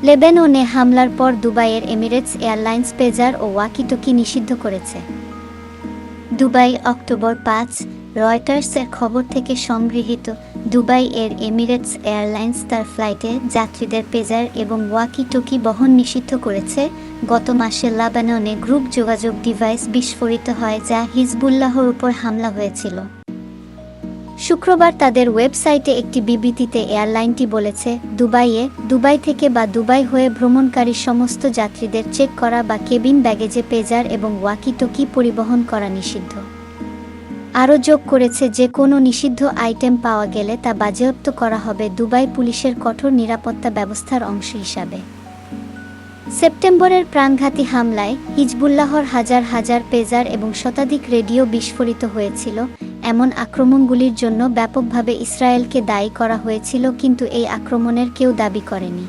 লেবাননে হামলার পর দুবাইয়ের এমিরেটস এয়ারলাইন্স পেজার ও ওয়াকিটকি নিষিদ্ধ করেছে। দুবাই অক্টোবর ৫, রয়টার্সের খবর থেকে সংগৃহীত। দুবাই এর এমিরেটস এয়ারলাইন্স তার ফ্লাইটে যাত্রীদের পেজার এবং ওয়াকিটকি বহন নিষিদ্ধ করেছে। গত মাসে লেবাননে গ্রুপ যোগাযোগ ডিভাইস বিস্ফোরিত হয়, যা হিজবুল্লাহর উপর হামলা হয়েছিল। শুক্রবার তাদের ওয়েবসাইটে একটি বিবৃতিতে এয়ারলাইনটি বলেছে, দুবাই থেকে বা দুবাই হয়ে ভ্রমণকারী সমস্ত যাত্রীদের চেক করা বা কেবিন ব্যাগেজে পেজার এবং ওয়াকিটকি পরিবহন করা নিষিদ্ধ। আরও যোগ করেছে যে কোনো নিষিদ্ধ আইটেম পাওয়া গেলে তা বাজেয়াপ্ত করা হবে দুবাই পুলিশের কঠোর নিরাপত্তা ব্যবস্থার অংশ হিসাবে। সেপ্টেম্বরের প্রাণঘাতী হামলায় হিজবুল্লাহর হাজার হাজার পেজার এবং শতাধিক রেডিও বিস্ফোরিত হয়েছিল। এমন আক্রমণগুলির জন্য ব্যাপকভাবে ইসরায়েলকে দায়ী করা হয়েছিল, কিন্তু এই আক্রমণের কেউ দাবি করেনি।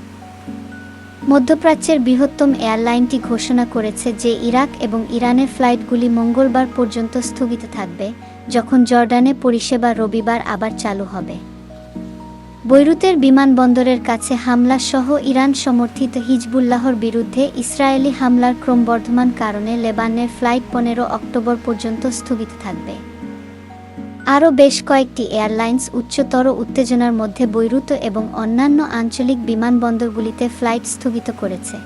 মধ্যপ্রাচ্যের বৃহত্তম এয়ারলাইনটি ঘোষণা করেছে যে ইরাক এবং ইরানের ফ্লাইটগুলি মঙ্গলবার পর্যন্ত স্থগিত থাকবে, যখন জর্ডানে পরিষেবা রবিবার আবার চালু হবে। বৈরুতের বিমানবন্দরের কাছে হামলা সহ ইরান সমর্থিত হিজবুল্লাহর বিরুদ্ধে ইসরায়েলি হামলার ক্রমবর্ধমান কারণে লেবাননের ফ্লাইট ১৫ অক্টোবর পর্যন্ত স্থগিত থাকবে। আরও বেশ কয়েকটি এয়ারলাইন্স উচ্চতর উত্তেজনার মধ্যে বৈরুত এবং অন্যান্য আঞ্চলিক বিমানবন্দরগুলিতে ফ্লাইট স্থগিত করেছে।